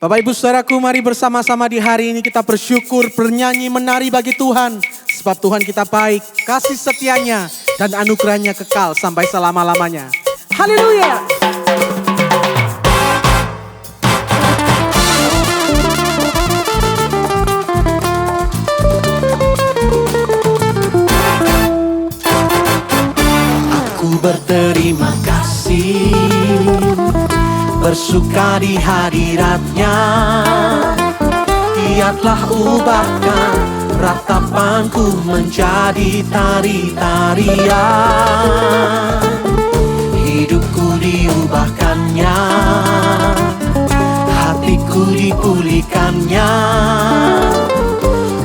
Bapak Ibu Saudaraku, mari bersama-sama di hari ini kita bersyukur, bernyanyi, menari bagi Tuhan. Sebab Tuhan kita baik, kasih setianya dan anugerahnya kekal sampai selama-lamanya. Haleluya! Aku berterima kasih, bersuka di hadiratnya. Dia telah ubahkan ratapanku menjadi tari-tarian. Hidupku diubahkannya, hatiku dipulihkannya.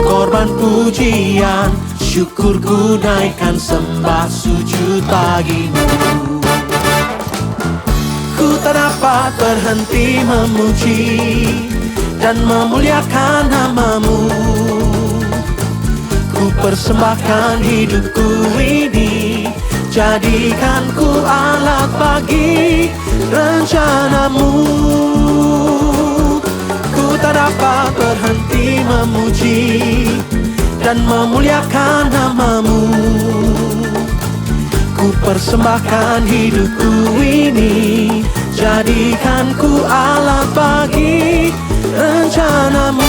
Korban pujian, syukurku naikkan, sembah sujud bagimu. Ku tak dapat berhenti memuji dan memuliakan namamu. Ku persembahkan hidupku ini, jadikan ku alat bagi rencanamu. Ku tak dapat berhenti memuji dan memuliakan namamu. Ku persembahkan hidupku ini, jadikan ku alat bagi rencanamu.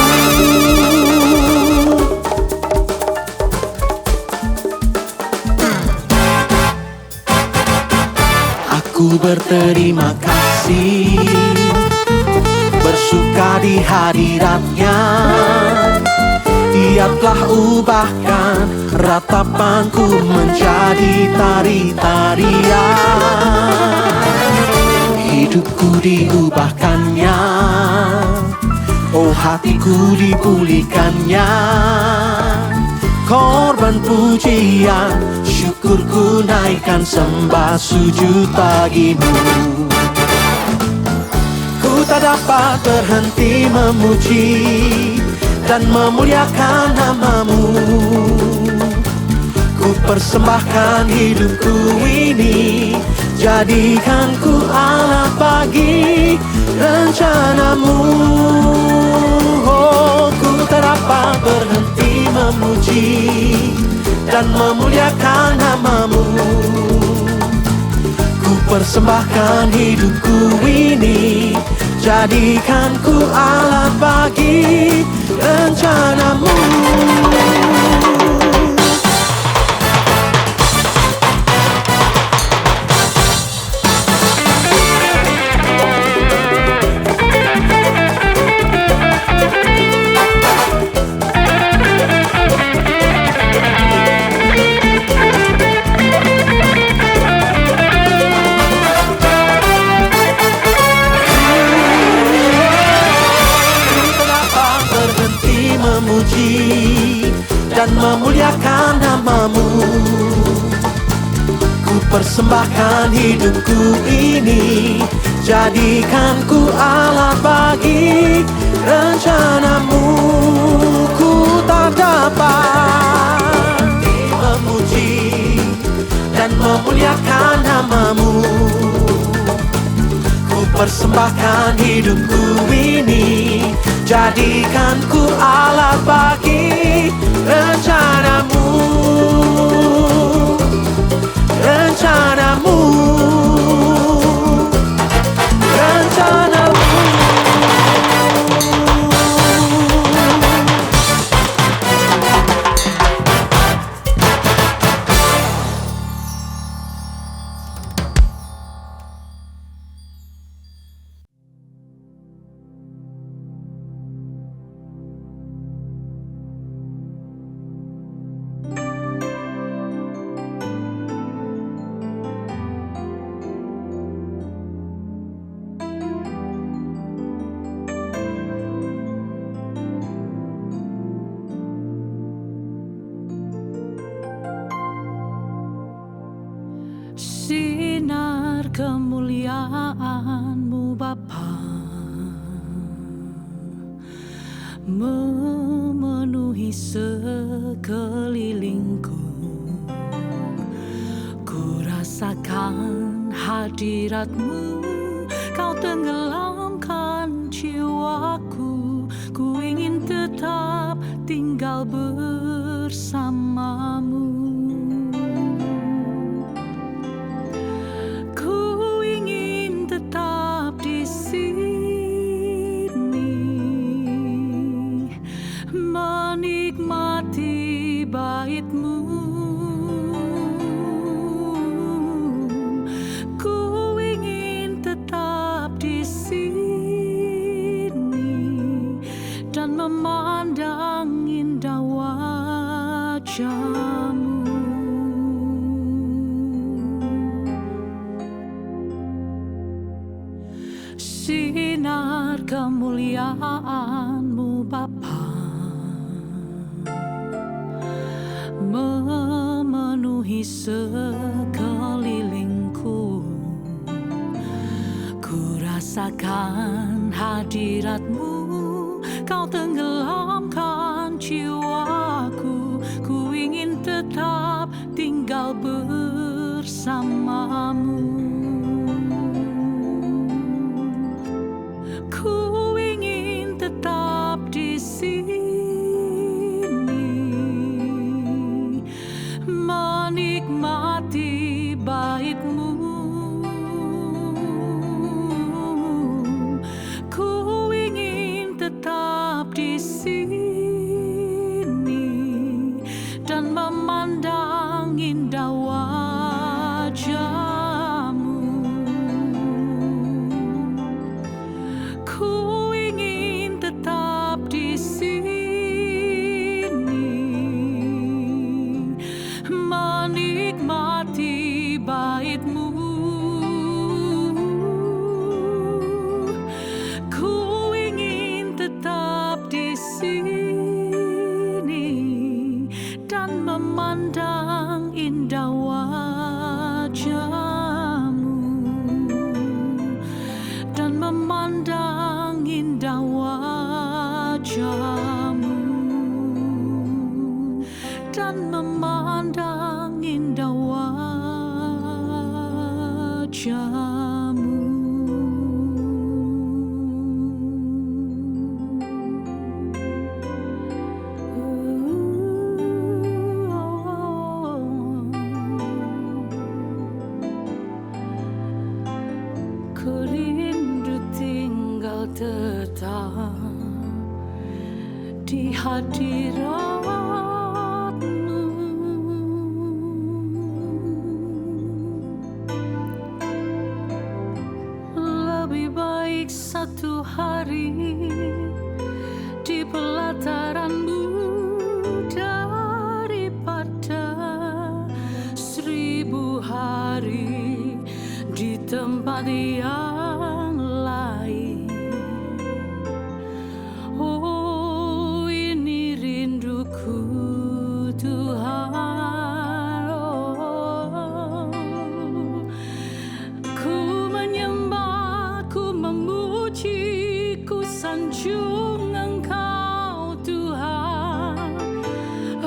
Aku berterima kasih, bersuka di hadiratnya. Dia telah ubahkan ratapanku menjadi tari-tarian. Hidupku diubahkannya, oh hatiku dipulihkannya. Korban pujian, syukurku naikkan, sembah sujud bagimu. Ku tak dapat berhenti memuji dan memuliakan namamu. Ku persembahkan hidupku ini, jadikan ku alat bagi rencanamu. Oh, ku tak dapat berhenti memuji dan memuliakan namamu. Ku persembahkan hidupku ini, jadikan ku alat bagi rencanamu. Dan memuliakan namamu. Ku persembahkan hidupku ini, jadikan ku alat bagi rencanamu. Ku tak dapat memuji dan memuliakan namamu. Ku persembahkan hidupku ini, jadikan ku alat bagi rencanamu. Rencanamu, rencanamu. Sinar kemuliaan-Mu Bapa memenuhi sekelilingku. Ku rasakan hadirat-Mu, Kau tenggelamkan menenangkan jiwaku. Ku ingin tetap tinggal bersamamu. Ku ingin tetap di sini, menikmati bait-Mu. Ku ingin tetap di sini dan memandang indah wajah-Mu. Sinar kemuliaan-Mu Bapa memenuhi sekelilingku. Ku rasakan hadirat-Mu, Kau tenggelamkan jiwaku. Ku ingin tetap tinggal bersamamu. Ku ingin tetap di sini, menikmati bait-Mu. Ku ingin tetap di sini dan memandang indah wajah-Mu. Ku ingin tetap di sini, menikmati bait-Mu. Ku ingin tetap di sini dan memandang indah wajah-Mu, dan memandang indah wajah-Mu, dan memandang indah wajah-Mu. Ku rindu tinggal tetap di hadirat-Mu. Lebih baik satu hari di pelataran-Mu daripada 1000 hari di tempat yang lain. Oh, ini rinduku Tuhan. Oh, ku menyembah, ku memuji, ku sanjung Engkau Tuhan.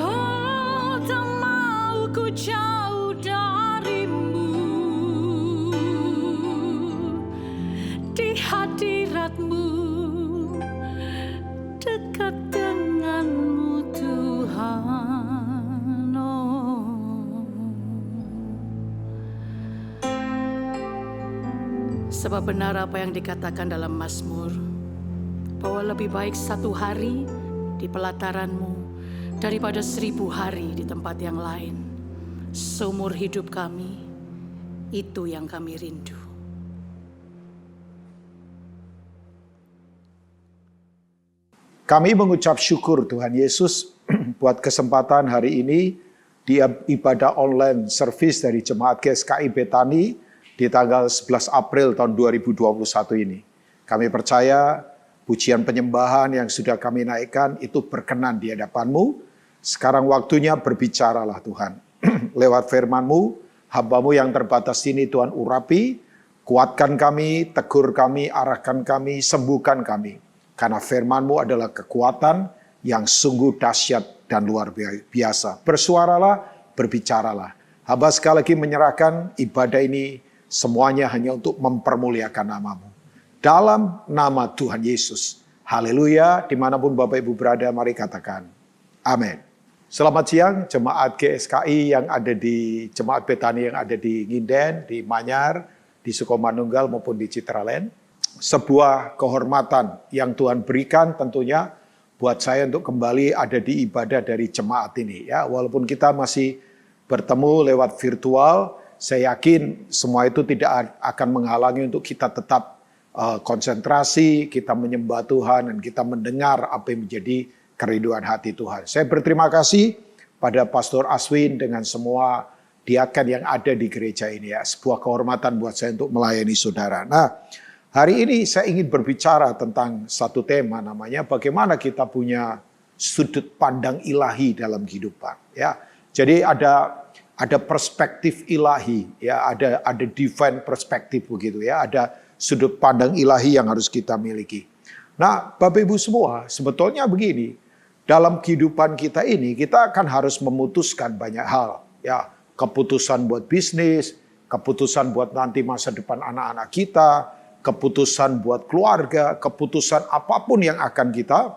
Oh, tak mau ku jauh dari-Mu. Di hadirat-Mu, dekat dengan-Mu Tuhan. Oh. Sebab benar apa yang dikatakan dalam Mazmur, bahwa lebih baik satu hari di pelataran-Mu daripada 1000 hari di tempat yang lain. Seumur hidup kami, itu yang kami rindu. Kami mengucap syukur Tuhan Yesus buat kesempatan hari ini di ibadah online service dari Jemaat GSKI Betani di tanggal 11 April tahun 2021 ini. Kami percaya pujian penyembahan yang sudah kami naikkan itu berkenan di hadapan-Mu. Sekarang waktunya berbicaralah Tuhan. Lewat firman-Mu, hamba-Mu yang terbatas ini Tuhan urapi, kuatkan kami, tegur kami, arahkan kami, sembuhkan kami. Karena firman-Mu adalah kekuatan yang sungguh dahsyat dan luar biasa. Bersuaralah, berbicaralah. Hamba sekali lagi menyerahkan ibadah ini semuanya hanya untuk mempermuliakan nama-Mu. dalam nama Tuhan Yesus. Haleluya, dimanapun Bapak Ibu berada, mari katakan amin. Selamat siang jemaat GSKI yang ada di Jemaat Betani yang ada di Nginden, di Manyar, di Sukomanunggal maupun di Citraland. Sebuah kehormatan yang Tuhan berikan tentunya buat saya untuk kembali ada di ibadah dari jemaat ini. Ya, walaupun kita masih bertemu lewat virtual, saya yakin semua itu tidak akan menghalangi untuk kita tetap konsentrasi, kita menyembah Tuhan dan kita mendengar apa yang menjadi kerinduan hati Tuhan. Saya berterima kasih pada Pastor Aswin dengan semua diaken yang ada di gereja ini ya. Sebuah kehormatan buat saya untuk melayani saudara. Nah, hari ini saya ingin berbicara tentang satu tema namanya bagaimana kita punya sudut pandang ilahi dalam kehidupan ya. Jadi ada perspektif ilahi ya, ada divine perspektif begitu ya, ada sudut pandang ilahi yang harus kita miliki. Nah, Bapak Ibu semua, sebetulnya begini, dalam kehidupan kita ini kita akan harus memutuskan banyak hal ya, keputusan buat bisnis, keputusan buat nanti masa depan anak-anak kita, keputusan buat keluarga, keputusan apapun yang akan kita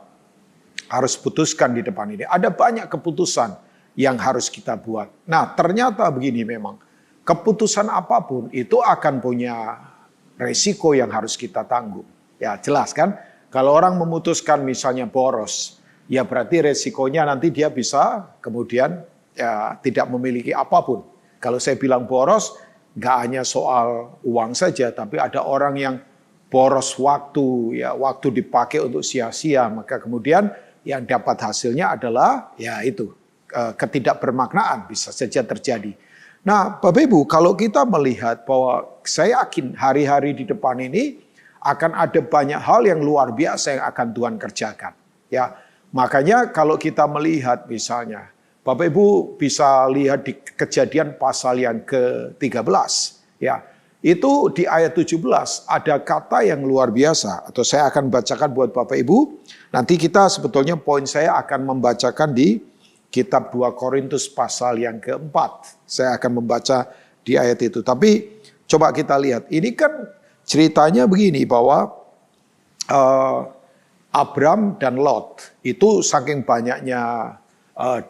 harus putuskan di depan ini. Ada banyak keputusan yang harus kita buat. Nah, ternyata begini memang, keputusan apapun itu akan punya resiko yang harus kita tanggung. Ya, jelas kan? Kalau orang memutuskan misalnya boros, ya berarti resikonya nanti dia bisa kemudian ya tidak memiliki apapun. Kalau saya bilang boros, nggak hanya soal uang saja, tapi ada orang yang boros waktu, ya waktu dipakai untuk sia-sia, maka kemudian yang dapat hasilnya adalah ya itu ketidakbermaknaan bisa saja terjadi. Nah, Bapak Ibu, kalau kita melihat bahwa saya yakin hari-hari di depan ini akan ada banyak hal yang luar biasa yang akan Tuhan kerjakan. Ya, makanya kalau kita melihat misalnya, Bapak Ibu bisa lihat di Kejadian pasal yang ke-13. Ya, itu di ayat 17 ada kata yang luar biasa. Atau saya akan bacakan buat Bapak Ibu. Nanti kita sebetulnya poin saya akan membacakan di Kitab 2 Korintus pasal yang keempat. Saya akan membaca di ayat itu. Tapi coba kita lihat. Ini kan ceritanya begini bahwa Abram dan Lot itu saking banyaknya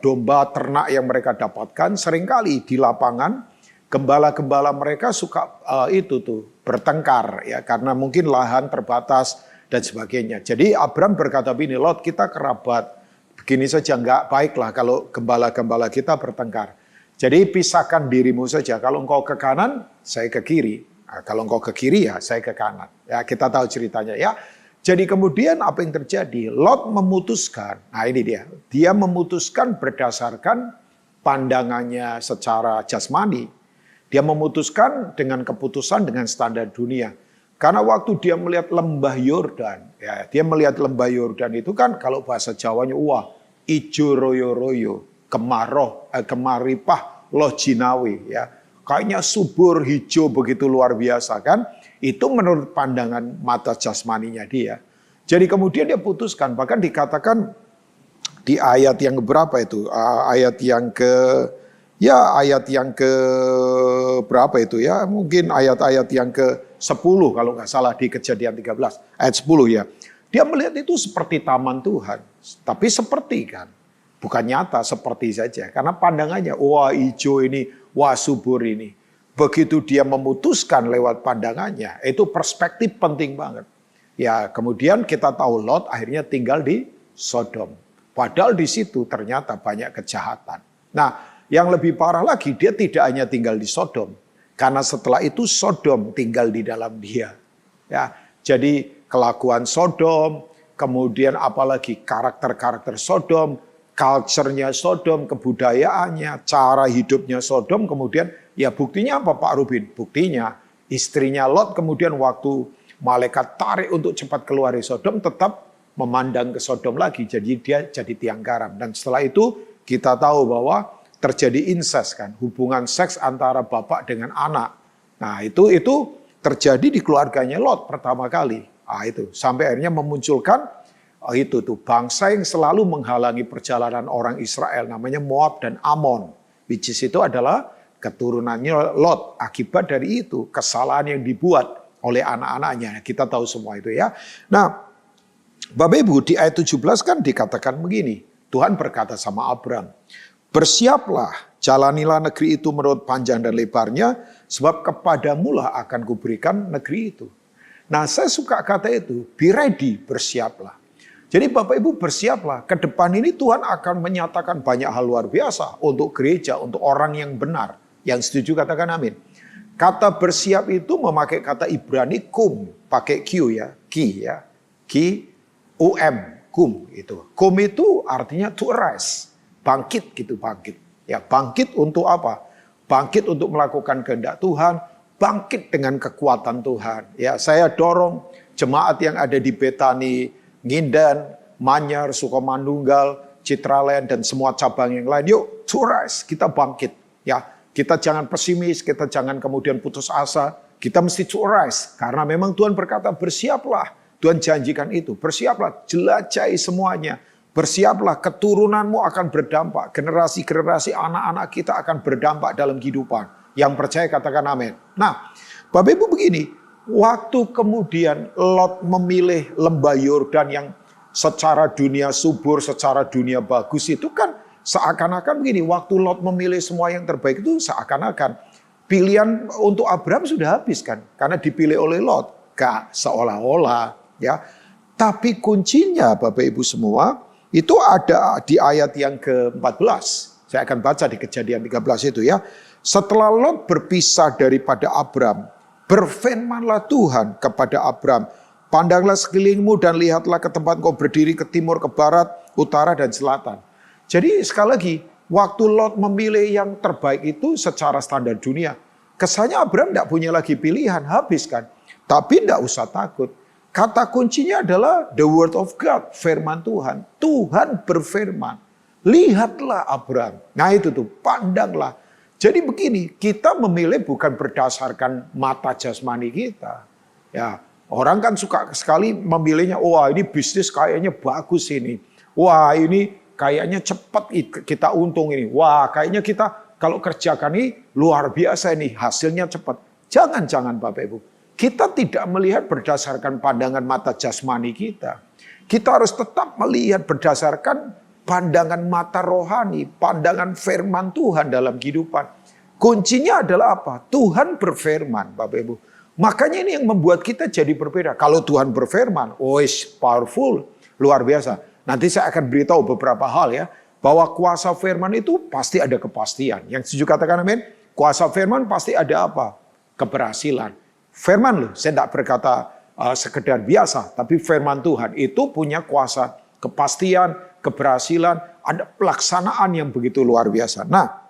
domba ternak yang mereka dapatkan, seringkali di lapangan gembala-gembala mereka suka bertengkar ya, karena mungkin lahan terbatas dan sebagainya. Jadi Abram berkata begini, Lot, kita kerabat, begini saja nggak baiklah kalau gembala-gembala kita bertengkar. Jadi pisahkan dirimu saja, kalau engkau ke kanan, saya ke kiri. Nah, kalau engkau ke kiri ya saya ke kanan. Ya, kita tahu ceritanya ya. Jadi kemudian apa yang terjadi? Lot memutuskan, nah ini dia memutuskan berdasarkan pandangannya secara jasmani. Dia memutuskan dengan keputusan dengan standar dunia. Karena waktu dia melihat lembah Yordan, ya, dia melihat lembah Yordan itu kan kalau bahasa Jawanya, wah, ijo royo-royo, kemaripah loh jinawi, ya. Kayaknya subur, hijau begitu luar biasa kan. Itu menurut pandangan mata jasmaninya dia. Jadi kemudian dia putuskan, bahkan dikatakan di ayat yang berapa itu? Ayat yang ke berapa itu ya? Mungkin ayat-ayat yang ke-10 kalau nggak salah di Kejadian 13. Ayat 10 ya. Dia melihat itu seperti taman Tuhan. Tapi seperti kan. Bukan nyata, seperti saja. Karena pandangannya, wah hijau ini, wah subur ini. Begitu dia memutuskan lewat pandangannya, itu perspektif penting banget. Ya, kemudian kita tahu Lot akhirnya tinggal di Sodom. Padahal di situ ternyata banyak kejahatan. Nah, yang lebih parah lagi, dia tidak hanya tinggal di Sodom. Karena setelah itu Sodom tinggal di dalam dia. Ya, jadi kelakuan Sodom, kemudian apalagi karakter-karakter Sodom, culture-nya Sodom, kebudayaannya, cara hidupnya Sodom, kemudian ya buktinya apa Pak Rubin? Buktinya istrinya Lot kemudian waktu malaikat tarik untuk cepat keluar dari Sodom tetap memandang ke Sodom lagi. Jadi dia jadi tiang garam. Dan setelah itu kita tahu bahwa terjadi incest kan. Hubungan seks antara bapak dengan anak. Nah itu terjadi di keluarganya Lot pertama kali. Nah, itu sampai akhirnya memunculkan itu tuh bangsa yang selalu menghalangi perjalanan orang Israel namanya Moab dan Amon. Which is itu adalah keturunannya Lot. Akibat dari itu kesalahan yang dibuat oleh anak-anaknya. Kita tahu semua itu ya. Nah, Bapak Ibu, di ayat 17 kan dikatakan begini. Tuhan berkata sama Abram, bersiaplah, jalanilah negeri itu menurut panjang dan lebarnya, sebab kepadamulah akan kuberikan negeri itu. Nah, saya suka kata itu, be ready, bersiaplah. Jadi Bapak Ibu bersiaplah, ke depan ini Tuhan akan menyatakan banyak hal luar biasa untuk gereja, untuk orang yang benar. Yang setuju katakan amin. Kata bersiap itu memakai kata Ibrani kum, pakai Q ya, ki ya, ki, kum itu. Kum itu artinya to arise, bangkit gitu, bangkit. Ya, bangkit untuk apa? Bangkit untuk melakukan kehendak Tuhan, bangkit dengan kekuatan Tuhan. Ya, saya dorong jemaat yang ada di Betani, Ngindan, Manyar, Sukomanunggal, Citraland dan semua cabang yang lain. Yuk, to arise, kita bangkit. Ya, kita jangan pesimis, kita jangan kemudian putus asa. Kita mesti to arise karena memang Tuhan berkata bersiaplah. Tuhan janjikan itu, bersiaplah, jelajahi semuanya. Bersiaplah, keturunanmu akan berdampak. Generasi-generasi anak-anak kita akan berdampak dalam kehidupan. Yang percaya katakan amin. Nah, Bapak Ibu begini, waktu kemudian Lot memilih lembah Yordan yang secara dunia subur, secara dunia bagus itu kan seakan-akan begini, waktu Lot memilih semua yang terbaik itu seakan-akan pilihan untuk Abraham sudah habis kan. Karena dipilih oleh Lot. Gak seolah-olah. Ya, tapi kuncinya Bapak Ibu semua itu ada di ayat yang ke-14. Saya akan baca di Kejadian 13 itu ya. Setelah Lot berpisah daripada Abram, berfirmanlah Tuhan kepada Abram, pandanglah sekelilingmu dan lihatlah ke tempat kau berdiri, ke timur, ke barat, utara dan selatan. Jadi sekali lagi, waktu Lot memilih yang terbaik itu secara standar dunia, kesannya Abram tidak punya lagi pilihan, habis kan. Tapi tidak usah takut. Kata kuncinya adalah the word of God, firman Tuhan. Tuhan berfirman, lihatlah Abram. Nah itu tuh, pandanglah. Jadi begini, kita memilih bukan berdasarkan mata jasmani kita. Ya, orang kan suka sekali memilihnya, wah ini bisnis kayaknya bagus ini. Wah ini kayaknya cepat kita untung ini. Wah kayaknya kita kalau kerjakan ini luar biasa ini, hasilnya cepat. Jangan Bapak Ibu. Kita tidak melihat berdasarkan pandangan mata jasmani kita. Kita harus tetap melihat berdasarkan pandangan mata rohani, pandangan firman Tuhan dalam kehidupan. Kuncinya adalah apa? Tuhan berfirman, Bapak Ibu. Makanya ini yang membuat kita jadi berbeda. Kalau Tuhan berfirman, powerful, luar biasa. Nanti saya akan beritahu beberapa hal ya, bahwa kuasa firman itu pasti ada kepastian. Yang setuju katakan amin. Kuasa firman pasti ada apa? Keberhasilan. Firman loh, saya tidak berkata sekedar biasa, tapi firman Tuhan itu punya kuasa kepastian, keberhasilan, ada pelaksanaan yang begitu luar biasa. Nah,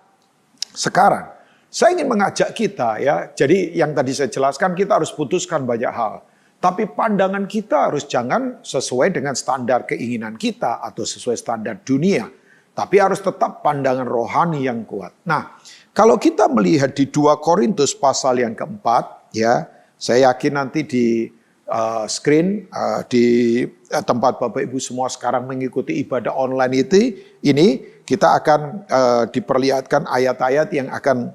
sekarang saya ingin mengajak kita ya, jadi yang tadi saya jelaskan kita harus putuskan banyak hal. Tapi pandangan kita harus jangan sesuai dengan standar keinginan kita atau sesuai standar dunia. Tapi harus tetap pandangan rohani yang kuat. Nah, kalau kita melihat di 2 Korintus pasal yang keempat, ya, saya yakin nanti di screen, di tempat Bapak Ibu semua sekarang mengikuti ibadah online ini kita akan diperlihatkan ayat-ayat yang akan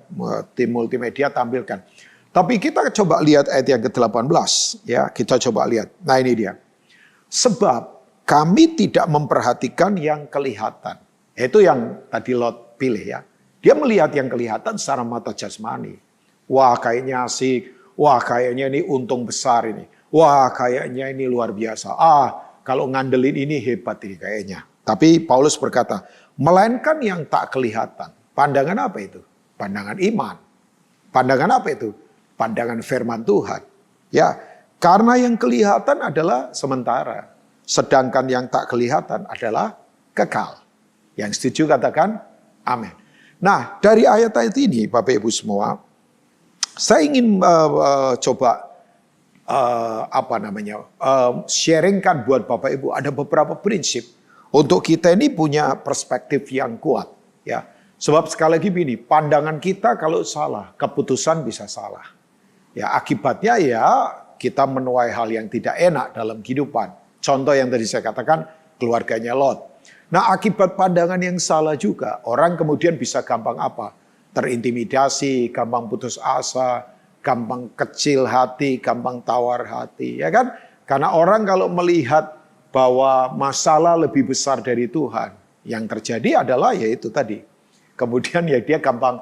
tim multimedia tampilkan. Tapi kita coba lihat ayat yang ke-18, ya, kita coba lihat. Nah ini dia. Sebab kami tidak memperhatikan yang kelihatan. Itu yang tadi Lot pilih ya. Dia melihat yang kelihatan secara mata jasmani. Wah kayaknya asik. Wah kayaknya ini untung besar ini. Wah kayaknya ini luar biasa. Kalau ngandelin ini hebat ini kayaknya. Tapi Paulus berkata, melainkan yang tak kelihatan. Pandangan apa itu? Pandangan iman. Pandangan apa itu? Pandangan firman Tuhan. Ya, karena yang kelihatan adalah sementara. Sedangkan yang tak kelihatan adalah kekal. Yang setuju katakan amin. Nah, dari ayat-ayat ini Bapak Ibu semua, saya ingin coba sharingkan buat Bapak Ibu ada beberapa prinsip untuk kita ini punya perspektif yang kuat, ya. Sebab sekali lagi begini, pandangan kita kalau salah, keputusan bisa salah. Ya, akibatnya ya kita menuai hal yang tidak enak dalam kehidupan. Contoh yang tadi saya katakan, keluarganya Lot. Nah, akibat pandangan yang salah juga, orang kemudian bisa gampang apa? Terintimidasi, gampang putus asa, gampang kecil hati, gampang tawar hati, ya kan? Karena orang kalau melihat bahwa masalah lebih besar dari Tuhan, yang terjadi adalah yaitu tadi. Kemudian ya dia gampang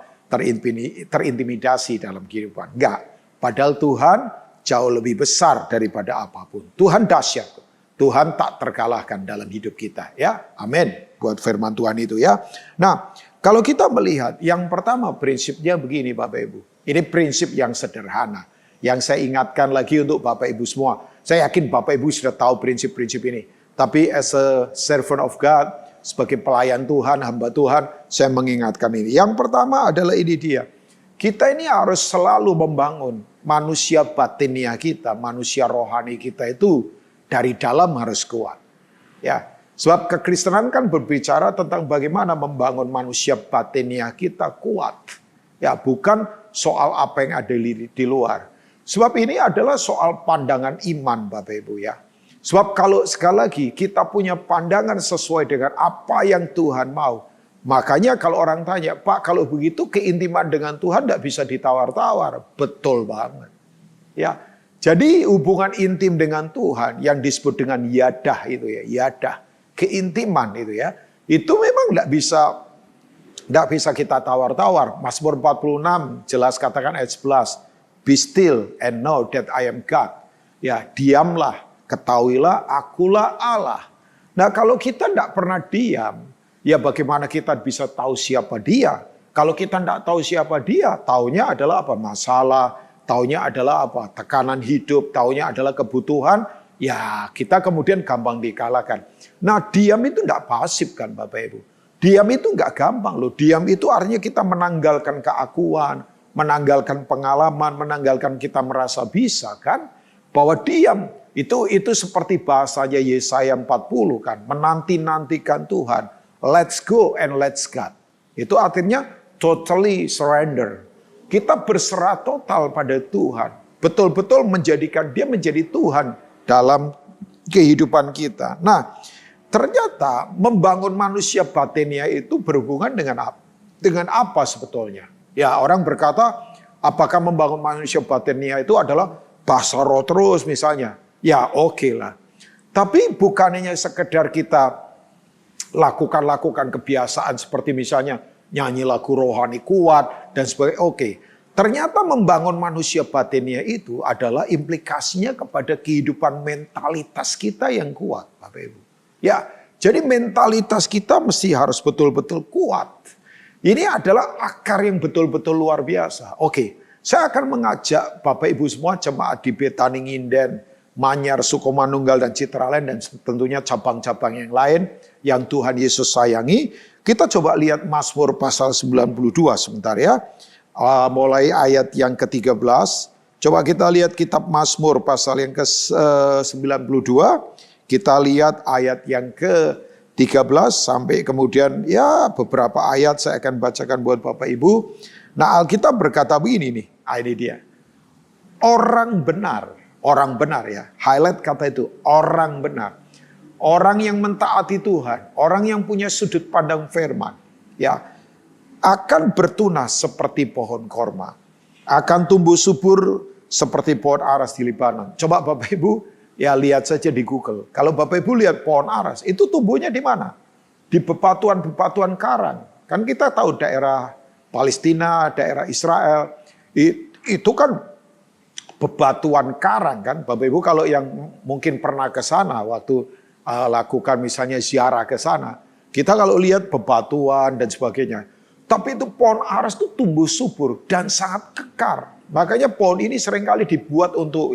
terintimidasi dalam kehidupan. Enggak, padahal Tuhan jauh lebih besar daripada apapun. Tuhan dahsyat. Tuhan tak terkalahkan dalam hidup kita, ya. Amin. Buat firman Tuhan itu, ya. Nah, kalau kita melihat yang pertama prinsipnya begini Bapak Ibu. Ini prinsip yang sederhana. Yang saya ingatkan lagi untuk Bapak Ibu semua. Saya yakin Bapak Ibu sudah tahu prinsip-prinsip ini. Tapi as a servant of God, sebagai pelayan Tuhan, hamba Tuhan, saya mengingatkan ini. Yang pertama adalah ini dia. Kita ini harus selalu membangun manusia batiniah kita, manusia rohani kita itu dari dalam harus kuat. Ya, sebab kekristenan kan berbicara tentang bagaimana membangun manusia batiniah kita kuat. Ya, bukan soal apa yang ada di luar. Sebab ini adalah soal pandangan iman Bapak Ibu ya. Sebab kalau sekali lagi kita punya pandangan sesuai dengan apa yang Tuhan mau. Makanya kalau orang tanya, Pak kalau begitu keintiman dengan Tuhan tidak bisa ditawar-tawar. Betul banget. Ya, jadi hubungan intim dengan Tuhan yang disebut dengan yadah itu ya. Yadah, keintiman itu ya. Itu memang tidak bisa kita tawar-tawar. Mazmur 46 jelas katakan ayat 11. Be still and know that I am God. Ya, diamlah, ketahuilah akulah Allah. Nah, kalau kita tidak pernah diam, ya bagaimana kita bisa tahu siapa dia? Kalau kita tidak tahu siapa dia, taunya adalah apa? Masalah, taunya adalah apa? Tekanan hidup, taunya adalah kebutuhan. Ya, kita kemudian gampang dikalahkan. Nah, diam itu tidak pasif kan Bapak Ibu. Diam itu nggak gampang loh. Diam itu artinya kita menanggalkan keakuan, menanggalkan pengalaman, menanggalkan kita merasa bisa kan. Bahwa diam itu seperti bahasanya Yesaya 40 kan. Menanti-nantikan Tuhan. Let's go and let's God. Itu artinya totally surrender. Kita berserah total pada Tuhan. Betul-betul menjadikan dia menjadi Tuhan dalam kehidupan kita. Nah, ternyata membangun manusia batiniah itu berhubungan dengan apa sebetulnya? Ya, orang berkata, apakah membangun manusia batiniah itu adalah bahasa roh terus misalnya? Ya, oke lah. Tapi bukan hanya sekedar kita lakukan kebiasaan seperti misalnya nyanyi lagu rohani kuat dan sebagainya. Oke. Ternyata membangun manusia batiniah itu adalah implikasinya kepada kehidupan mentalitas kita yang kuat, Bapak Ibu. Ya, jadi mentalitas kita mesti harus betul-betul kuat. Ini adalah akar yang betul-betul luar biasa. Oke, saya akan mengajak Bapak Ibu semua jemaat di Betani Nginden, Manyar, Sukomanunggal, dan Citraland, dan tentunya cabang-cabang yang lain yang Tuhan Yesus sayangi. Kita coba lihat Mazmur pasal 92 sebentar ya. Mulai ayat yang ke-13. Coba kita lihat kitab Mazmur pasal yang ke-92. Kita lihat ayat yang ke-13 sampai kemudian ya beberapa ayat saya akan bacakan buat Bapak Ibu. Nah, Alkitab berkata begini nih. Ini dia. Orang benar ya. Highlight kata itu, orang benar. Orang yang mentaati Tuhan, orang yang punya sudut pandang firman, ya, akan bertunas seperti pohon korma, akan tumbuh subur seperti pohon aras di Libanon. Coba Bapak Ibu ya lihat saja di Google. Kalau Bapak Ibu lihat pohon aras, itu tumbuhnya di mana? Di bebatuan-bebatuan karang. Kan kita tahu daerah Palestina, daerah Israel, itu kan bebatuan karang kan. Bapak Ibu kalau yang mungkin pernah ke sana waktu lakukan misalnya ziarah ke sana, kita kalau lihat bebatuan dan sebagainya. Tapi itu pohon aras itu tumbuh subur dan sangat kekar. Makanya pohon ini seringkali dibuat untuk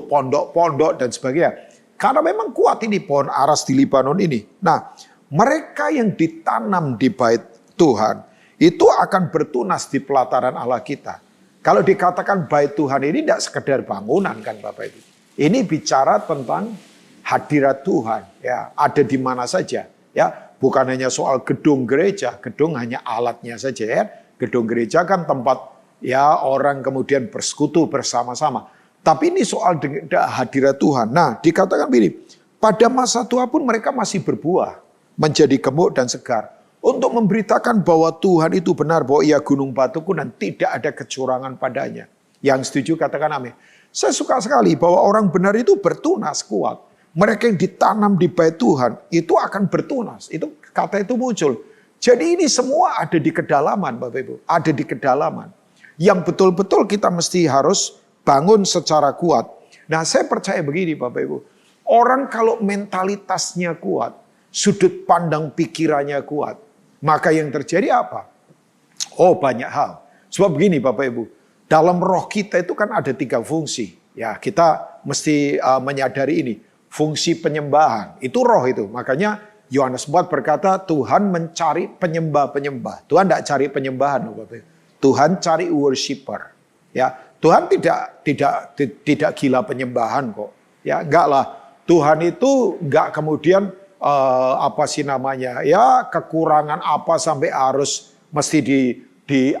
pondok-pondok dan sebagainya. Karena memang kuat ini pohon aras di Libanon ini. Nah, mereka yang ditanam di bait Tuhan itu akan bertunas di pelataran Allah kita. Kalau dikatakan bait Tuhan ini tidak sekedar bangunan kan Bapak Ibu. Ini bicara tentang hadirat Tuhan, ya, ada di mana saja, ya, bukan hanya soal gedung gereja, gedung hanya alatnya saja, ya. Gedung gereja kan tempat ya orang kemudian bersekutu bersama-sama. Tapi ini soal hadirat Tuhan. Nah, dikatakan begini, pada masa tua pun mereka masih berbuah, menjadi gemuk dan segar, untuk memberitakan bahwa Tuhan itu benar, bahwa ia gunung batuku dan tidak ada kecurangan padanya. Yang setuju katakan amin. Saya suka sekali bahwa orang benar itu bertunas kuat. Mereka yang ditanam di bait Tuhan itu akan bertunas. Itu kata itu muncul. Jadi ini semua ada di kedalaman Bapak Ibu. Ada di kedalaman. Yang betul-betul kita mesti harus bangun secara kuat. Nah saya percaya begini Bapak Ibu. Orang kalau mentalitasnya kuat, sudut pandang pikirannya kuat, maka yang terjadi apa? Oh banyak hal. Sebab begini Bapak Ibu, dalam roh kita itu kan ada 3 fungsi. Ya kita mesti menyadari ini. Fungsi penyembahan, itu roh itu. Makanya Yohanes 4 berkata Tuhan mencari penyembah-penyembah. Tuhan tidak cari penyembahan Bapak Ibu. Tuhan cari worshiper. Ya, Tuhan tidak gila penyembahan kok. Ya, enggak lah. Tuhan itu enggak kemudian ya kekurangan apa sampai harus mesti di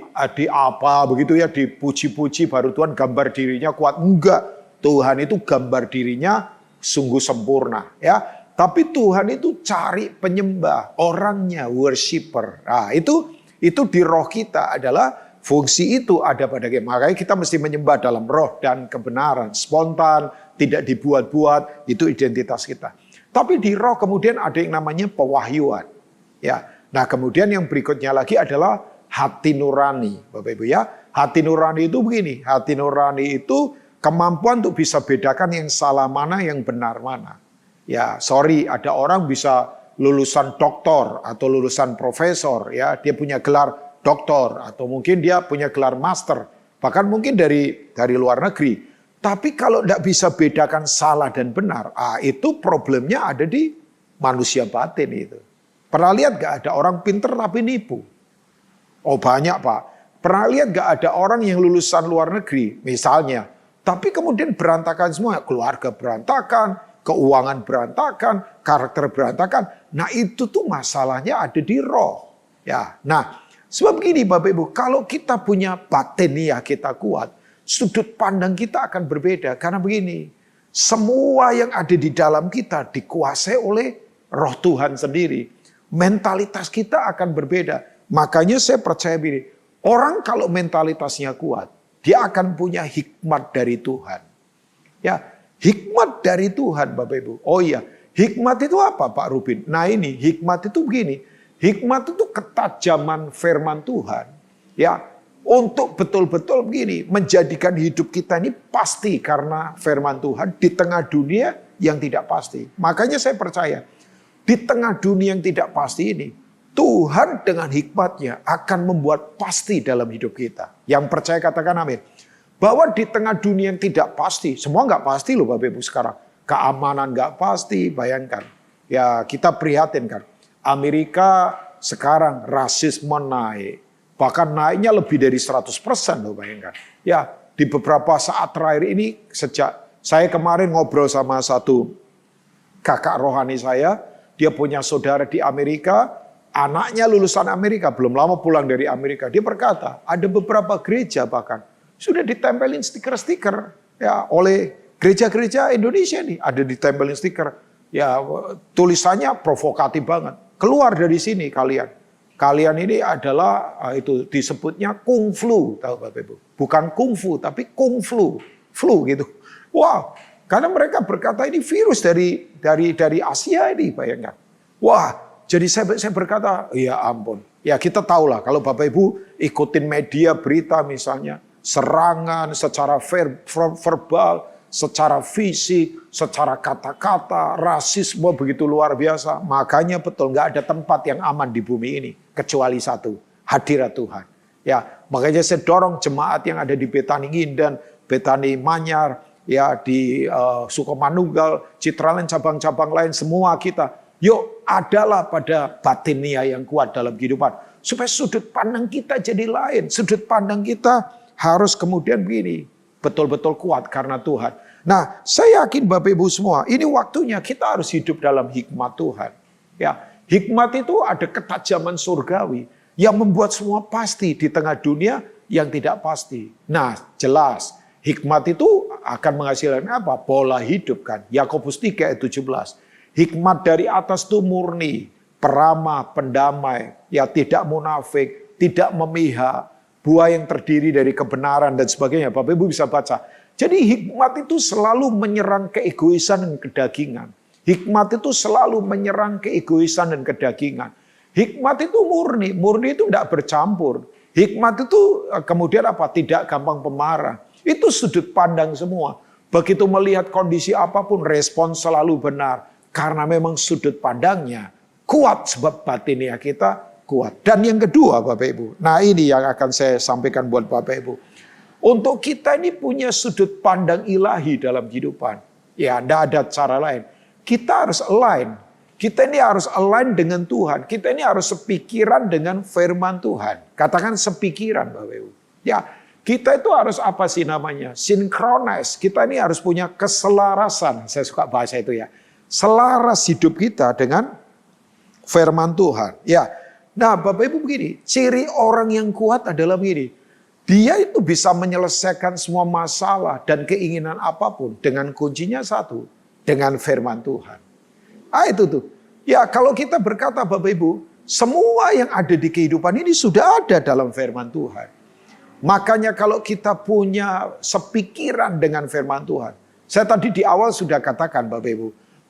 apa begitu ya, dipuji-puji baru Tuhan gambar dirinya kuat. Enggak, Tuhan itu gambar dirinya sungguh sempurna ya. Tapi Tuhan itu cari penyembah, orangnya worshiper. Nah, itu di roh kita adalah fungsi itu ada pada kita. Makanya kita mesti menyembah dalam roh dan kebenaran, spontan, tidak dibuat-buat, itu identitas kita. Tapi di roh kemudian ada yang namanya pewahyuan. Ya. Nah, kemudian yang berikutnya lagi adalah hati nurani, Bapak Ibu ya. Hati nurani itu begini, hati nurani itu kemampuan untuk bisa bedakan yang salah mana, yang benar mana. Ya, sorry, ada orang bisa lulusan doktor atau lulusan profesor, ya, dia punya gelar doktor atau mungkin dia punya gelar master, bahkan mungkin dari luar negeri. Tapi kalau tidak bisa bedakan salah dan benar, itu problemnya ada di manusia batin itu. Pernah lihat gak ada orang pinter tapi nipu? Oh banyak Pak. Pernah lihat gak ada orang yang lulusan luar negeri misalnya, tapi kemudian berantakan semua, keluarga berantakan, keuangan berantakan, karakter berantakan. Nah itu tuh masalahnya ada di roh. Ya, nah sebab begini Bapak Ibu, kalau kita punya batiniah kita kuat, sudut pandang kita akan berbeda. Karena begini, semua yang ada di dalam kita dikuasai oleh roh Tuhan sendiri. Mentalitas kita akan berbeda. Makanya saya percaya begini, orang kalau mentalitasnya kuat, dia akan punya hikmat dari Tuhan. Ya, hikmat dari Tuhan Bapak Ibu. Oh iya, hikmat itu apa Pak Rubin? Nah ini, hikmat itu begini. Hikmat itu ketajaman firman Tuhan. Ya, untuk betul-betul begini, menjadikan hidup kita ini pasti karena firman Tuhan di tengah dunia yang tidak pasti. Makanya saya percaya, di tengah dunia yang tidak pasti ini, Tuhan dengan hikmatnya akan membuat pasti dalam hidup kita. Yang percaya katakan amin. Bahwa di tengah dunia yang tidak pasti, semua nggak pasti loh Bapak Ibu sekarang. Keamanan nggak pasti, bayangkan. Ya kita prihatin kan. Amerika sekarang rasisme naik. Bahkan naiknya lebih dari 100% loh bayangkan. Ya di beberapa saat terakhir ini sejak saya kemarin ngobrol sama satu kakak rohani saya. Dia punya saudara di Amerika. Anaknya lulusan Amerika, belum lama pulang dari Amerika. Dia berkata, ada beberapa gereja bahkan sudah ditempelin stiker-stiker ya oleh gereja-gereja Indonesia nih, ada ditempelin stiker. Ya tulisannya provokatif banget. Keluar dari sini kalian. Kalian ini adalah itu disebutnya kung flu, tahu Bapak Ibu. Bukan kung fu tapi kung flu. Flu gitu. Wow, karena mereka berkata ini virus dari Asia ini, bayangkan. Wah, jadi saya berkata, ya ampun. Ya kita tahulah kalau Bapak Ibu ikutin media berita misalnya, serangan secara verbal, secara fisik, secara kata-kata, rasisme begitu luar biasa. Makanya betul nggak ada tempat yang aman di bumi ini kecuali satu, hadirat Tuhan. Ya, makanya saya dorong jemaat yang ada di Betani Ngindan, Betani Manyar, ya di Sukomanunggal, Citraland, cabang-cabang lain semua kita. Yuk adalah pada batinia yang kuat dalam kehidupan. Supaya sudut pandang kita jadi lain. Sudut pandang kita harus kemudian begini. Betul-betul kuat karena Tuhan. Nah saya yakin Bapak Ibu semua. Ini waktunya kita harus hidup dalam hikmat Tuhan. Ya, hikmat itu ada ketajaman surgawi. Yang membuat semua pasti di tengah dunia yang tidak pasti. Nah jelas. Hikmat itu akan menghasilkan apa? Pola hidup kan. Yakobus 3 ayat 17. Hikmat dari atas itu murni, peramah, pendamai, ya tidak munafik, tidak memihak, buah yang terdiri dari kebenaran dan sebagainya. Bapak Ibu bisa baca. Jadi hikmat itu selalu menyerang keegoisan dan kedagingan. Hikmat itu selalu menyerang keegoisan dan kedagingan. Hikmat itu murni itu tidak bercampur. Hikmat itu kemudian apa? Tidak gampang pemarah. Itu sudut pandang semua. Begitu melihat kondisi apapun, respon selalu benar. Karena memang sudut pandangnya kuat, sebab batinnya kita kuat. Dan yang kedua Bapak Ibu, nah ini yang akan saya sampaikan buat Bapak Ibu. Untuk kita ini punya sudut pandang ilahi dalam kehidupan. Ya, tidak ada cara lain. Kita harus align. Kita ini harus align dengan Tuhan. Kita ini harus sepikiran dengan firman Tuhan. Katakan sepikiran Bapak Ibu. Ya, kita itu harus apa sih namanya? Synchronize. Kita ini harus punya keselarasan. Saya suka bahasa itu ya. Selaras hidup kita dengan firman Tuhan. Ya. Nah, Bapak Ibu begini, ciri orang yang kuat adalah begini. Dia itu bisa menyelesaikan semua masalah dan keinginan apapun dengan kuncinya satu, dengan firman Tuhan. Ah itu tuh. Ya, kalau kita berkata Bapak Ibu, semua yang ada di kehidupan ini sudah ada dalam firman Tuhan. Makanya kalau kita punya sepikiran dengan firman Tuhan. Saya tadi di awal sudah katakan Bapak Ibu,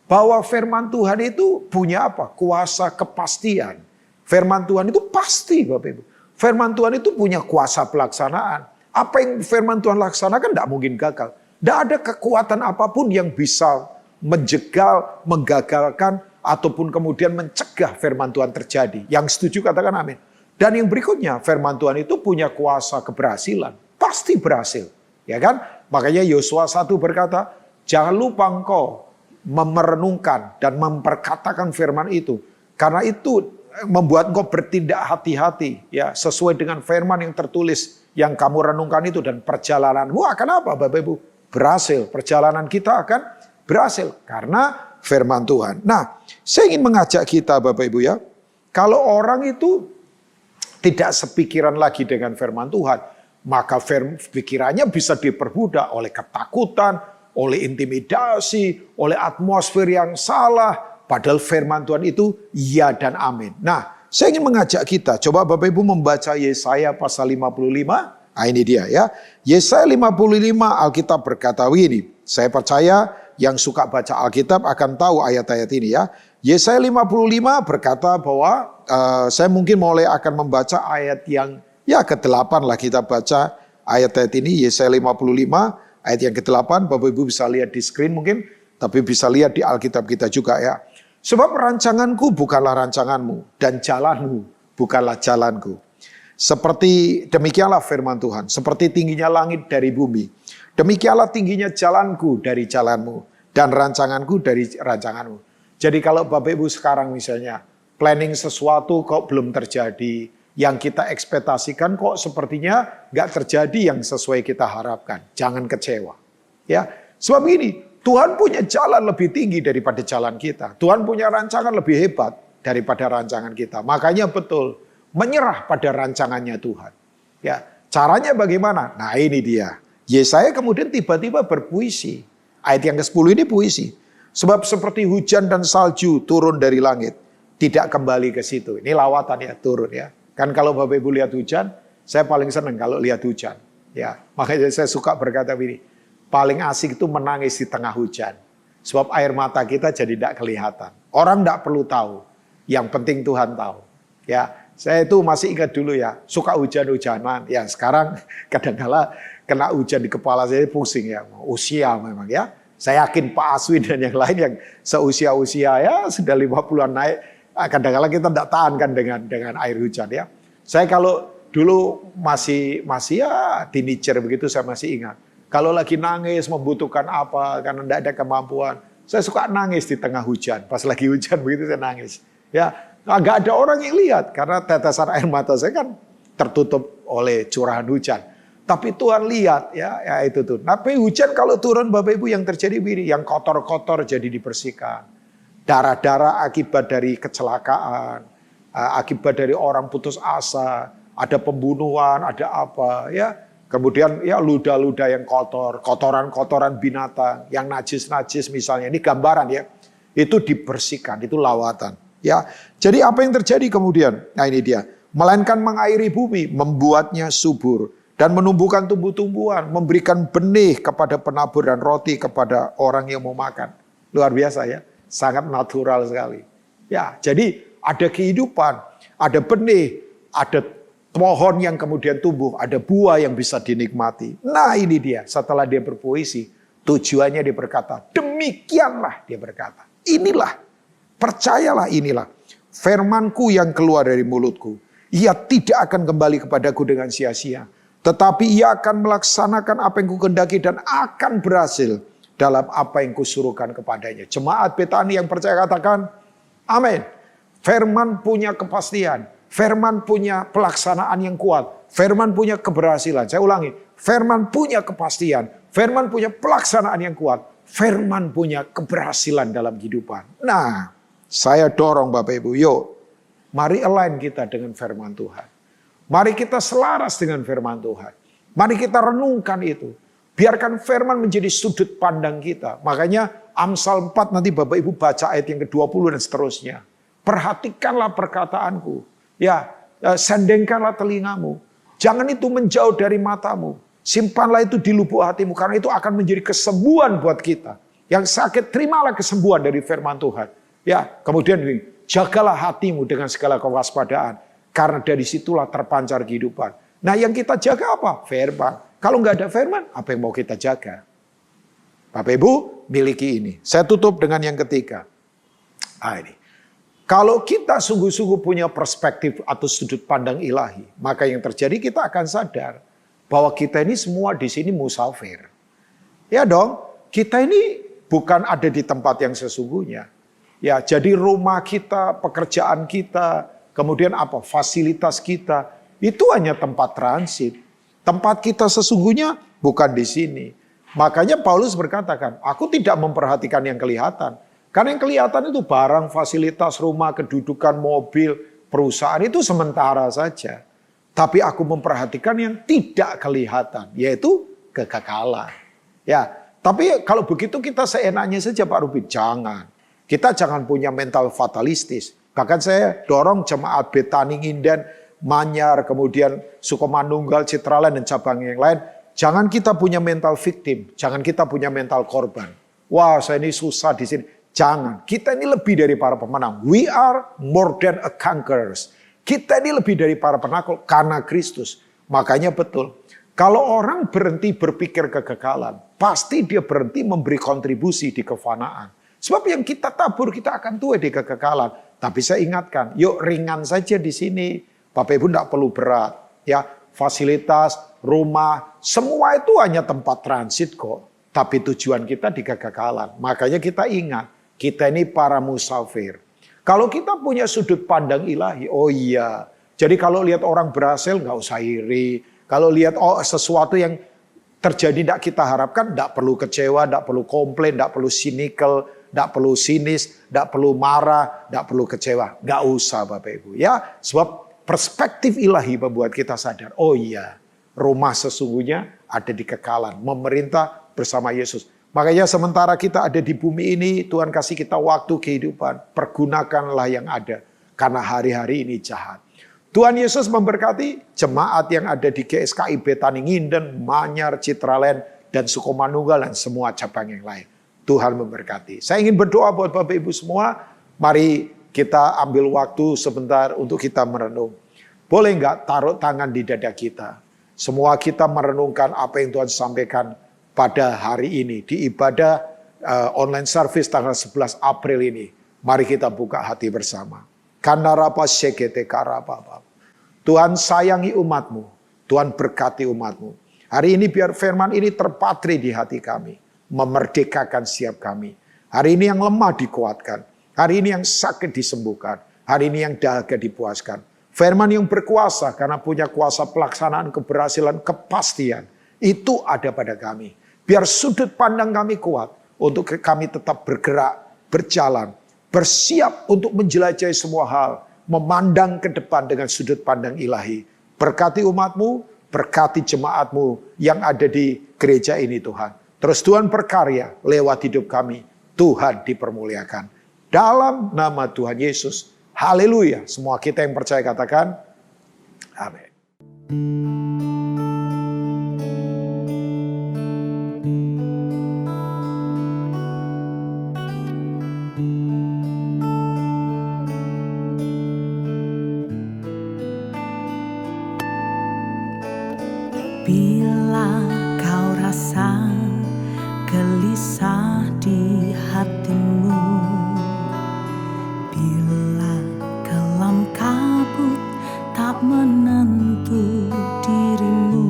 bahwa firman Tuhan itu punya apa? Kuasa kepastian. Firman Tuhan itu pasti Bapak Ibu. Firman Tuhan itu punya kuasa pelaksanaan. Apa yang firman Tuhan laksanakan tidak mungkin gagal. Tidak ada kekuatan apapun yang bisa menjegal, menggagalkan, ataupun kemudian mencegah firman Tuhan terjadi. Yang setuju katakan amin. Dan yang berikutnya, firman Tuhan itu punya kuasa keberhasilan. Pasti berhasil. Ya kan? Makanya Yosua 1 berkata, jangan lupa engkau merenungkan dan memperkatakan firman itu. Karena itu membuat engkau bertindak hati-hati. Ya, sesuai dengan firman yang tertulis. Yang kamu renungkan itu dan perjalananmu akan apa Bapak Ibu? Berhasil. Perjalanan kita akan berhasil. Karena firman Tuhan. Nah, saya ingin mengajak kita Bapak Ibu ya. Kalau orang itu tidak sepikiran lagi dengan firman Tuhan, maka pikirannya bisa diperbudak oleh ketakutan, oleh intimidasi, oleh atmosfer yang salah. Padahal firman Tuhan itu ya dan amin. Nah, saya ingin mengajak kita, coba Bapak Ibu membaca Yesaya pasal 55. Nah ini dia ya. Yesaya 55 Alkitab berkata begini. Saya percaya yang suka baca Alkitab akan tahu ayat-ayat ini ya. Yesaya 55 berkata bahwa saya mungkin mulai akan membaca ayat yang ya ke-8 lah kita baca ayat-ayat ini. Yesaya 55 ayat yang ke-8. Bapak Ibu bisa lihat di screen mungkin. Tapi bisa lihat di Alkitab kita juga ya. Sebab rancanganku bukanlah rancanganmu dan jalanmu bukanlah jalanku. Seperti demikianlah firman Tuhan. Seperti tingginya langit dari bumi. Demikianlah tingginya jalanku dari jalanmu. Dan rancanganku dari rancanganmu. Jadi kalau Bapak Ibu sekarang misalnya planning sesuatu kok belum terjadi. Yang kita ekspektasikan kok sepertinya gak terjadi yang sesuai kita harapkan. Jangan kecewa. Ya, sebab ini Tuhan punya jalan lebih tinggi daripada jalan kita. Tuhan punya rancangan lebih hebat daripada rancangan kita. Makanya betul, menyerah pada rancangannya Tuhan. Ya, caranya bagaimana? Nah ini dia. Yesaya kemudian tiba-tiba berpuisi. Ayat yang ke-10 ini puisi. Sebab seperti hujan dan salju turun dari langit. Tidak kembali ke situ. Ini lawatan ya, turun ya. Kan kalau Bapak Ibu lihat hujan, saya paling senang kalau lihat hujan. Ya, makanya saya suka berkata begini. Paling asik itu menangis di tengah hujan. Sebab air mata kita jadi tidak kelihatan. Orang tidak perlu tahu. Yang penting Tuhan tahu. Ya, saya itu masih ingat dulu ya. Suka hujan-hujanan. Ya sekarang kadang-kala kena hujan di kepala saya pusing ya. Usia memang ya. Saya yakin Pak Aswin dan yang lain yang seusia-usia ya sudah 50-an naik. Kadang-kala kita tidak tahan kan dengan air hujan ya. Saya kalau dulu masih ya teenager begitu saya masih ingat. Kalau lagi nangis membutuhkan apa karena tidak ada kemampuan, saya suka nangis di tengah hujan. Pas lagi hujan begitu saya nangis. Ya, nggak ada orang yang lihat karena tetesan air mata saya kan tertutup oleh curahan hujan. Tapi Tuhan lihat ya itu tuh. Tapi hujan kalau turun Bapak Ibu yang terjadi begini, yang kotor-kotor jadi dibersihkan. Darah-darah akibat dari kecelakaan, akibat dari orang putus asa, ada pembunuhan, ada apa ya. Kemudian ya ludah-ludah yang kotor, kotoran-kotoran binatang, yang najis-najis misalnya. Ini gambaran ya. Itu dibersihkan, itu lawatan. Ya. Jadi apa yang terjadi kemudian? Nah ini dia. melainkan mengairi bumi, membuatnya subur, dan menumbuhkan tumbuh-tumbuhan, memberikan benih kepada penabur dan roti kepada orang yang mau makan. Luar biasa ya, sangat natural sekali. Ya, jadi ada kehidupan, ada benih, ada pohon yang kemudian tumbuh, ada buah yang bisa dinikmati. Nah ini dia, setelah dia berpuisi, tujuannya dia berkata, demikianlah dia berkata. Inilah, percayalah inilah, firmanku yang keluar dari mulutku. Ia tidak akan kembali kepadaku dengan sia-sia, tetapi ia akan melaksanakan apa yang kukendaki dan akan berhasil dalam apa yang kusuruhkan kepadanya. Jemaat Betani yang percaya katakan, amin. Firman punya kepastian, firman punya pelaksanaan yang kuat, firman punya keberhasilan. Saya ulangi, firman punya kepastian, firman punya pelaksanaan yang kuat, firman punya keberhasilan dalam kehidupan. Nah, saya dorong Bapak Ibu, yuk mari align kita dengan firman Tuhan. Mari kita selaras dengan firman Tuhan. Mari kita renungkan itu. Biarkan firman menjadi sudut pandang kita. Makanya Amsal 4 nanti Bapak Ibu baca ayat yang ke-20 dan seterusnya. Perhatikanlah perkataanku. Ya, sendengkanlah telingamu. Jangan itu menjauh dari matamu. Simpanlah itu di lubuk hatimu. Karena itu akan menjadi kesembuhan buat kita. Yang sakit, terimalah kesembuhan dari firman Tuhan. Ya, kemudian jagalah hatimu dengan segala kewaspadaan. Karena dari situlah terpancar kehidupan. Nah yang kita jaga apa? Firman. Kalau nggak ada firman, apa yang mau kita jaga? Bapak Ibu, miliki ini. Saya tutup dengan yang ketiga. Nah ini. Kalau kita sungguh-sungguh punya perspektif atau sudut pandang ilahi, maka yang terjadi kita akan sadar bahwa kita ini semua di sini musafir. Ya dong, kita ini bukan ada di tempat yang sesungguhnya. Ya, jadi rumah kita, pekerjaan kita, kemudian apa? Fasilitas kita, itu hanya tempat transit. Tempat kita sesungguhnya bukan di sini. Makanya Paulus berkatakan, aku tidak memperhatikan yang kelihatan. Karena yang kelihatan itu barang, fasilitas, rumah, kedudukan, mobil, perusahaan itu sementara saja. Tapi aku memperhatikan yang tidak kelihatan, yaitu kekekalan. Ya, tapi kalau begitu kita seenaknya saja Pak Ruby, jangan. Kita jangan punya mental fatalistis. Bahkan saya dorong jemaat Betani Nginden, Manyar, kemudian Sukomanunggal, Citraland, dan cabang yang lain. Jangan kita punya mental victim. Jangan kita punya mental korban. Wah, saya ini susah di sini. Jangan. Kita ini lebih dari para pemenang. We are more than a conquerors. Kita ini lebih dari para penakluk karena Kristus. Makanya betul. Kalau orang berhenti berpikir kekekalan, pasti dia berhenti memberi kontribusi di kefanaan. Sebab yang kita tabur kita akan tuai di kekekalan. Tapi saya ingatkan, yuk ringan saja di sini. Bapak Ibu tidak perlu berat. Ya, fasilitas, rumah, semua itu hanya tempat transit kok. Tapi tujuan kita di kekekalan. Makanya kita ingat, kita ini para musafir. Kalau kita punya sudut pandang ilahi, oh iya. Jadi kalau lihat orang berhasil, nggak usah iri. Kalau lihat sesuatu yang terjadi tidak kita harapkan, tidak perlu kecewa, tidak perlu komplain, tidak perlu cynical, tidak perlu sinis, tidak perlu marah, tidak perlu kecewa. Nggak usah Bapak Ibu. Ya, sebab perspektif ilahi membuat kita sadar, oh iya, rumah sesungguhnya ada di kekalan, memerintah bersama Yesus. Makanya sementara kita ada di bumi ini, Tuhan kasih kita waktu kehidupan, pergunakanlah yang ada, karena hari-hari ini jahat. Tuhan Yesus memberkati jemaat yang ada di GSKI Betani Nginden, Manyar, Citraland, dan Sukomanunggal, dan semua cabang yang lain. Tuhan memberkati. Saya ingin berdoa buat Bapak Ibu semua, mari kita ambil waktu sebentar untuk kita merenung. Boleh nggak taruh tangan di dada kita? Semua kita merenungkan apa yang Tuhan sampaikan pada hari ini. Di ibadah online service tanggal 11 April ini. Mari kita buka hati bersama. Tuhan sayangi umat-Mu. Tuhan berkati umat-Mu. Hari ini biar firman ini terpatri di hati kami. Memerdekakan setiap kami. Hari ini yang lemah dikuatkan. Hari ini yang sakit disembuhkan. Hari ini yang dahaga dipuaskan. Firman yang berkuasa karena punya kuasa pelaksanaan, keberhasilan, kepastian. Itu ada pada kami. Biar sudut pandang kami kuat. Untuk kami tetap bergerak, berjalan. Bersiap untuk menjelajahi semua hal. Memandang ke depan dengan sudut pandang ilahi. Berkati umat-Mu, berkati jemaat-Mu yang ada di gereja ini Tuhan. Terus Tuhan berkarya lewat hidup kami. Tuhan dipermuliakan. Dalam nama Tuhan Yesus. Haleluya. Semua kita yang percaya katakan Amin. Bila kau rasa gelisah di hatimu, bila kelam kabut tak menentu dirimu,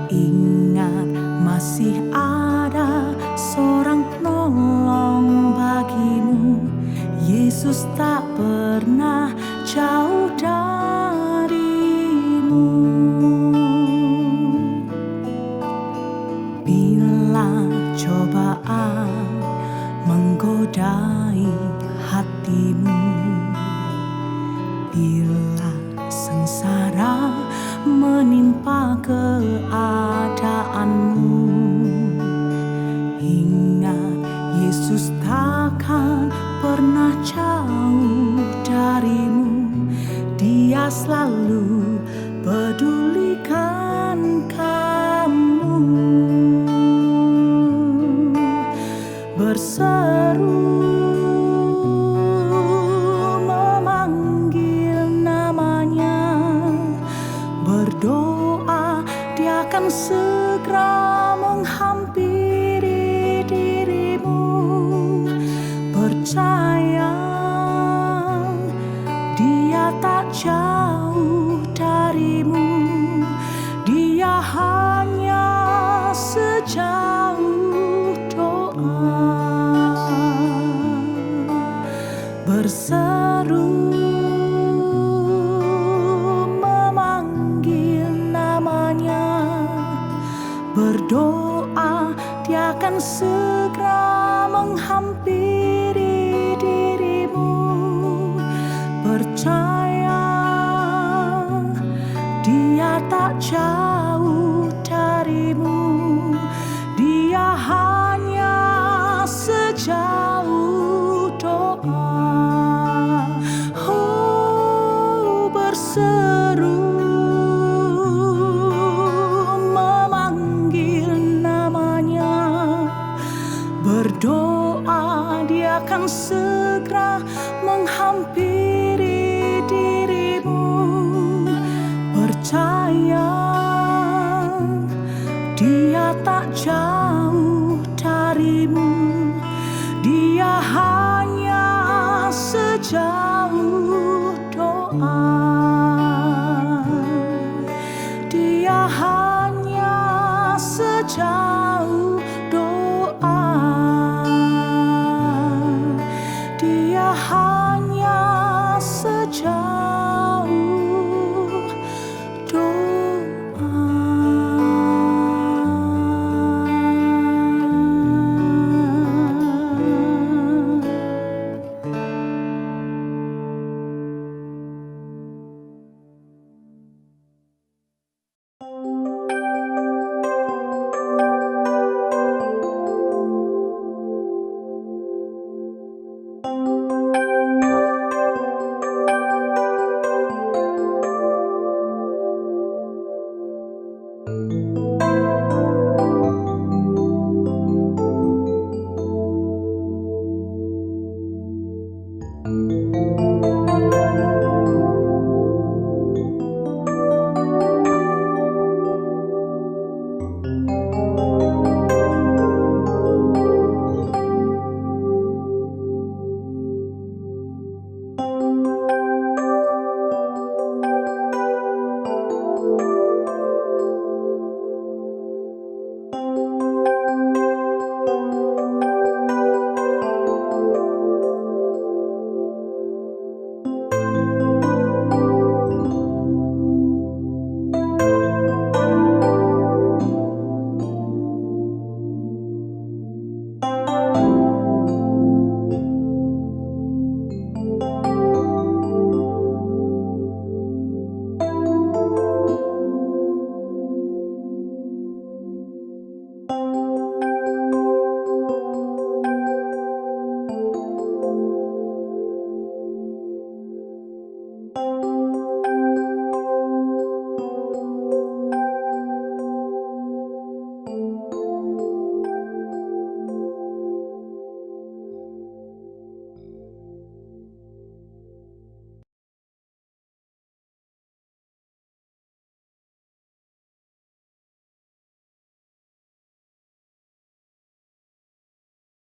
ingat masih ada seorang penolong bagimu. Yesus tak pernah jauh darimu. Bila cobaan menggodai hatimu, bila sengsara menimpa keadaanmu, ingat Yesus takkan pernah jauh darimu. Dia selalu pedulikan kamu. Berseru memanggil namanya, berdoa dia akan segera menghampiri dirimu. Percaya dia tak jauh darimu, dia hanya sejauh doa. Berseru memanggil namanya, berdoa dia akan segera menghampiri dirimu. Percaya dia tak jauh darimu, dia hanya sejauh doa. Oh, berseru memanggil namanya, berdoa dia akan segera menghampiri dirimu. Percaya dia tak jauh darimu, dia hanya sejauh doa. Dia hanya sejauh doa. Dia hanya sejauh doa.